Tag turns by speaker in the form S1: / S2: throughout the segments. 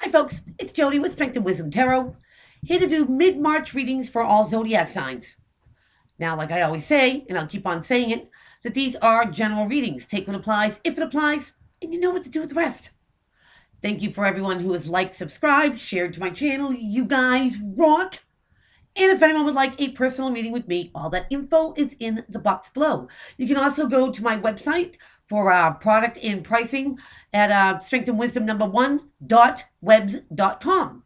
S1: Hi folks, it's Jody with Strength and Wisdom Tarot, here to do mid-March readings for all zodiac signs. Now, like I always say, and I'll keep on saying it, that these are general readings. Take what applies, if it applies, and you know what to do with the rest. Thank you for everyone who has liked, subscribed, shared to my channel. You guys rock! And if anyone would like a personal meeting with me, all that info is in the box below. You can also go to my website for product and pricing at strengthandwisdom1.webs.com.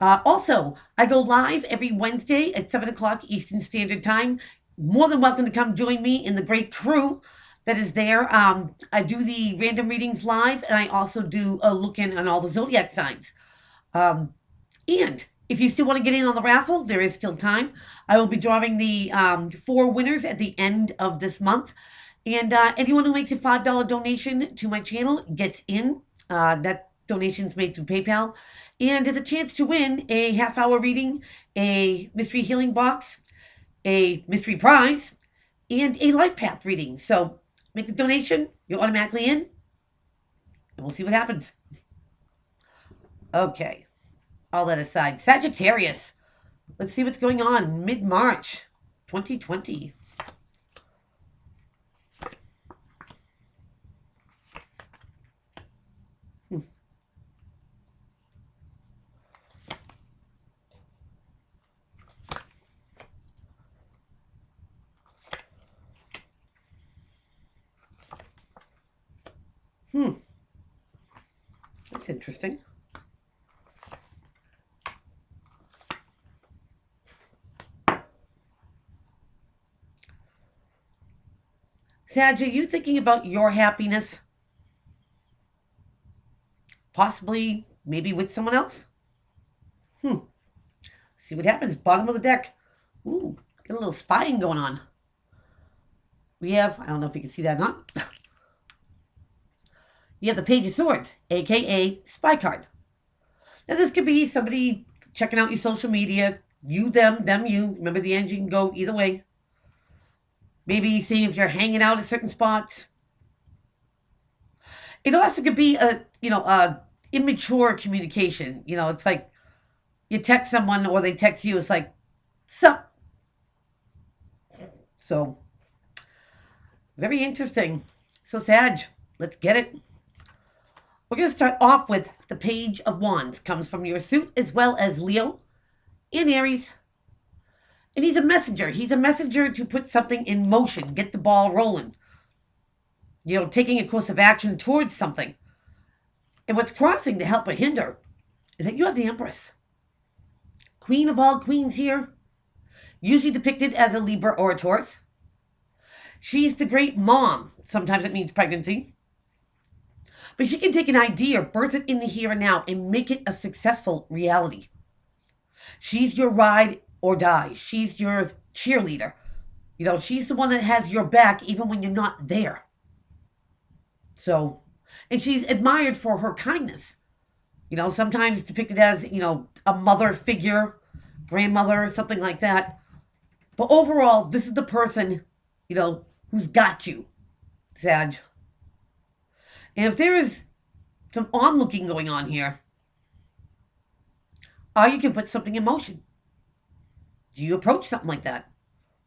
S1: Also, I go live every Wednesday at 7 o'clock Eastern Standard Time. More than welcome to come join me in the great crew that is there. I do the random readings live, and I also do a look-in on all the zodiac signs. And if you still want to get in on the raffle, there is still time. I will be drawing the 4 winners at the end of this month. And anyone who makes a $5 donation to my channel gets in. That donation is made through PayPal. And there's a chance to win a half-hour reading, a mystery healing box, a mystery prize, and a life path reading. So make the donation, you're automatically in, and we'll see what happens. Okay, all that aside, Sagittarius. Let's see what's going on mid-March 2020. That's interesting. Sag, are you thinking about your happiness? Possibly, maybe with someone else? See what happens. Bottom of the deck. Ooh, got a little spying going on. We have, I don't know if you can see that or not. You have the Page of Swords, aka Spy card. Now this could be somebody checking out your social media. You, them, you. Remember the energy can go either way. Maybe seeing if you're hanging out at certain spots. It also could be a immature communication. It's like you text someone or they text you. It's like, sup. So, very interesting. So, Sag, let's get it. We're going to start off with the Page of Wands. Comes from your suit as well as Leo and Aries. And he's a messenger. He's a messenger to put something in motion, get the ball rolling. Taking a course of action towards something. And what's crossing to help or hinder is that you have the Empress. Queen of all queens here. Usually depicted as a Libra or a Taurus. She's the great mom. Sometimes it means pregnancy. But she can take an idea, birth it in the here and now, and make it a successful reality. She's your ride or die. She's your cheerleader. She's the one that has your back even when you're not there. So, and she's admired for her kindness. Sometimes depicted as, a mother figure, grandmother, something like that. But overall, this is the person, who's got you, Sag. And if there is some onlooking going on here, or you can put something in motion. Do you approach something like that?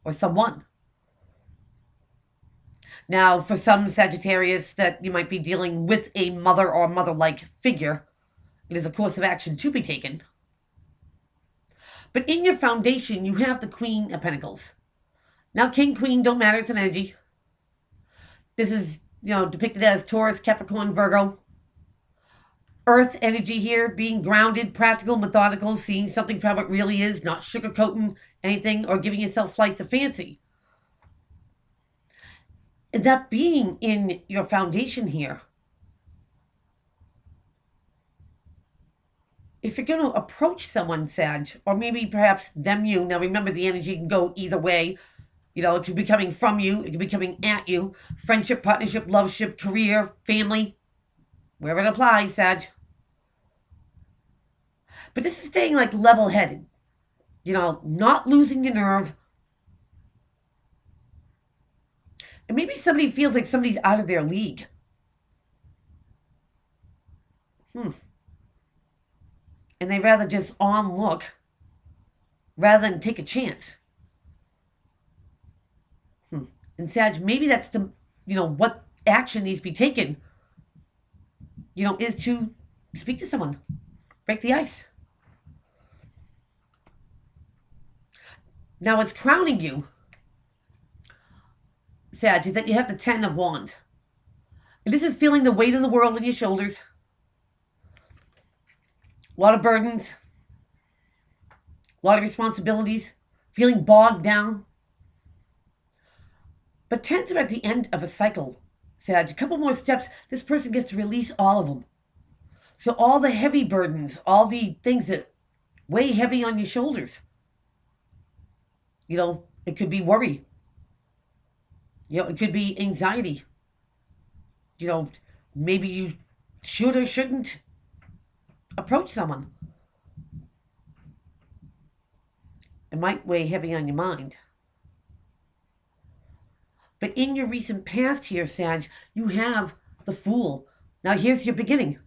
S1: Or someone? Now, for some Sagittarius that you might be dealing with a mother or mother-like figure, it is a course of action to be taken. But in your foundation, you have the Queen of Pentacles. Now, King, Queen, don't matter. It's an energy. This is, depicted as Taurus, Capricorn, Virgo. Earth energy here, being grounded, practical, methodical, seeing something for how it really is, not sugarcoating anything or giving yourself flights of fancy. And that being in your foundation here, if you're going to approach someone, Sag, or maybe perhaps them, you, now remember the energy can go either way. It could be coming from you, it could be coming at you. Friendship, partnership, loveship, career, family, wherever it applies, Sag. But this is staying like level-headed. Not losing your nerve. And maybe somebody feels like somebody's out of their league. and they rather just on look rather than take a chance. And Sag, maybe that's the, what action needs to be taken, is to speak to someone, break the ice. Now, what's crowning you, Sag, is that you have the Ten of Wands. And this is feeling the weight of the world on your shoulders. A lot of burdens. A lot of responsibilities. Feeling bogged down. But tens are at the end of a cycle, Sag. A couple more steps, this person gets to release all of them. So all the heavy burdens, all the things that weigh heavy on your shoulders. It could be worry. It could be anxiety. Maybe you should or shouldn't approach someone. It might weigh heavy on your mind. But in your recent past here, Sag, you have the Fool. Now here's your beginning.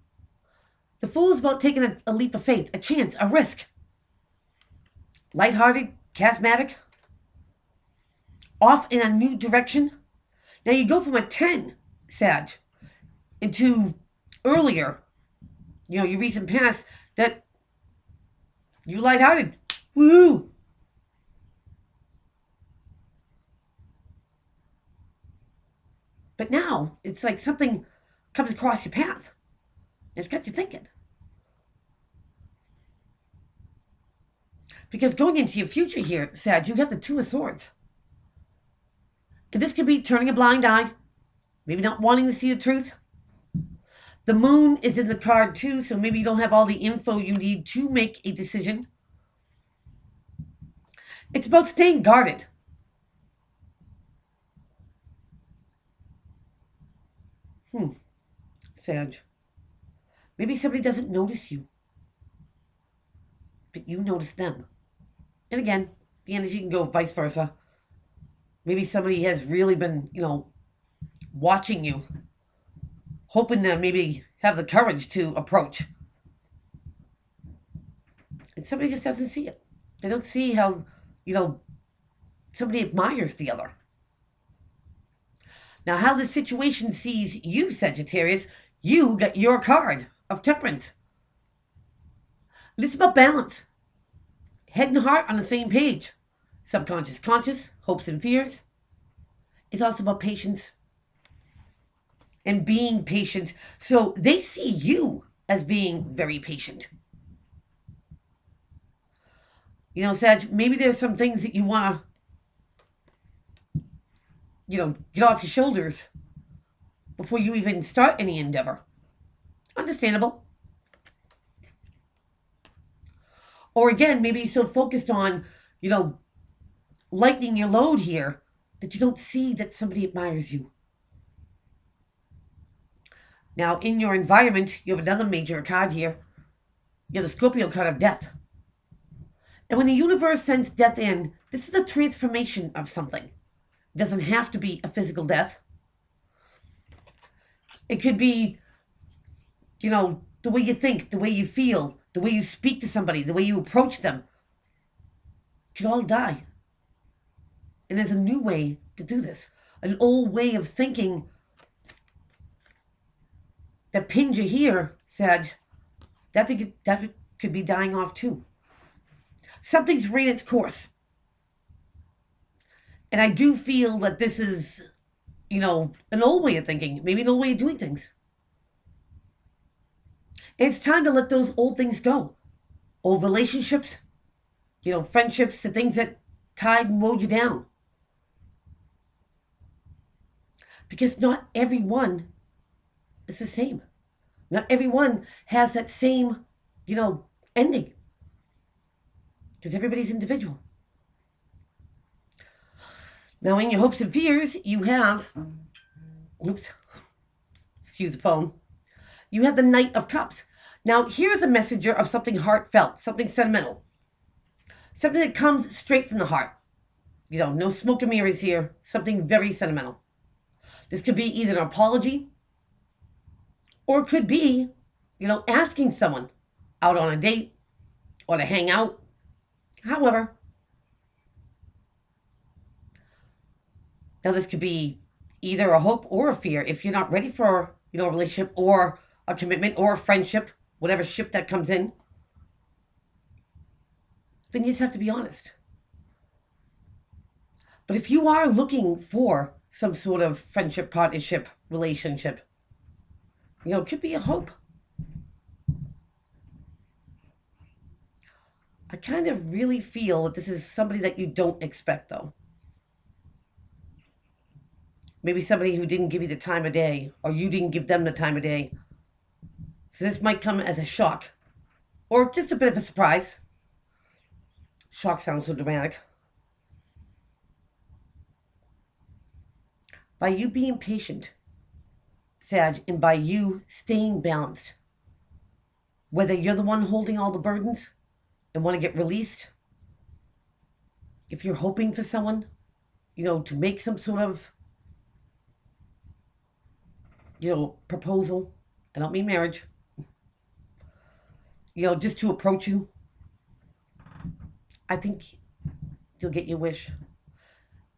S1: The Fool is about taking a leap of faith, a chance, a risk. Lighthearted, charismatic, off in a new direction. Now you go from a 10, Sag, into earlier, your recent past, that you lighthearted. Woohoo! But now it's like something comes across your path. It's got you thinking. Because going into your future here, Sag, you have the Two of Swords. And this could be turning a blind eye, maybe not wanting to see the truth. The Moon is in the card too, so maybe you don't have all the info you need to make a decision. It's about staying guarded. Sag. Maybe somebody doesn't notice you, but you notice them. And again, the energy can go vice versa. Maybe somebody has really been, watching you, hoping to maybe have the courage to approach. And somebody just doesn't see it. They don't see how, somebody admires the other. Now, how the situation sees you, Sagittarius, you got your card of Temperance. It's about balance. Head and heart on the same page. Subconscious, conscious, hopes and fears. It's also about patience and being patient. So they see you as being very patient. Sag, maybe there's some things that you want to, get off your shoulders before you even start any endeavor. Understandable. Or again, maybe you're so focused on, lightening your load here that you don't see that somebody admires you. Now, in your environment, you have another major card here. You have the Scorpio card of death. And when the universe sends death in, this is a transformation of something. It doesn't have to be a physical death. It could be, the way you think, the way you feel, the way you speak to somebody, the way you approach them. It could all die. And there's a new way to do this. An old way of thinking that pinned you here, Sag, that could be dying off too. Something's ran its course. And I do feel that this is, an old way of thinking, maybe an old way of doing things. And it's time to let those old things go. Old relationships, friendships, the things that tied and mowed you down. Because not everyone is the same. Not everyone has that same, ending. Because everybody's individual. Now, in your hopes and fears, you have, excuse the phone, you have the Knight of Cups. Now, here's a messenger of something heartfelt, something sentimental, something that comes straight from the heart. No smoke and mirrors here, something very sentimental. This could be either an apology, or it could be, asking someone out on a date, or to hang out. However, now this could be either a hope or a fear. If you're not ready for, a relationship or a commitment or a friendship, whatever ship that comes in, then you just have to be honest. But if you are looking for some sort of friendship, partnership, relationship, it could be a hope. I kind of really feel that this is somebody that you don't expect, though. Maybe somebody who didn't give you the time of day, or you didn't give them the time of day. So this might come as a shock, or just a bit of a surprise. Shock sounds so dramatic. By you being patient, Sag, and by you staying balanced, whether you're the one holding all the burdens and want to get released, if you're hoping for someone, to make some sort of, proposal, I don't mean marriage, just to approach you, I think you'll get your wish.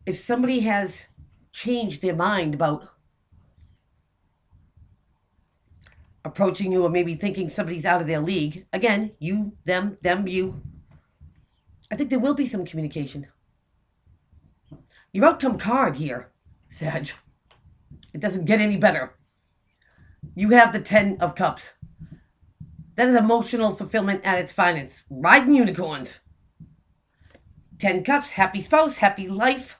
S1: If somebody has changed their mind about approaching you, or maybe thinking somebody's out of their league, again, you, them, you, I think there will be some communication. Your outcome card here, Sag, it doesn't get any better. You have the 10 of Cups. That is emotional fulfillment at its finest. Riding unicorns. 10 Cups, happy spouse, happy life,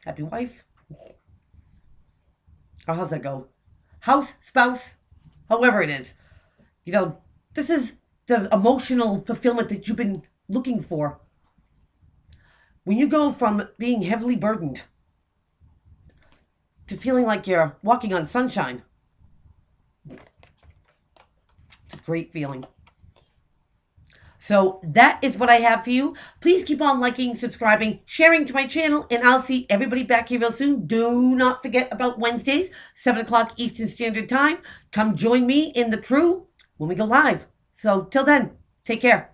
S1: happy wife. Or how's that go? House, spouse, however it is. This is the emotional fulfillment that you've been looking for. When you go from being heavily burdened to feeling like you're walking on sunshine, it's a great feeling. So that is what I have for you. Please keep on liking, subscribing, sharing to my channel, and I'll see everybody back here real soon. Do not forget about Wednesdays, 7 o'clock Eastern Standard Time. Come join me in the crew when we go live. So till then, take care.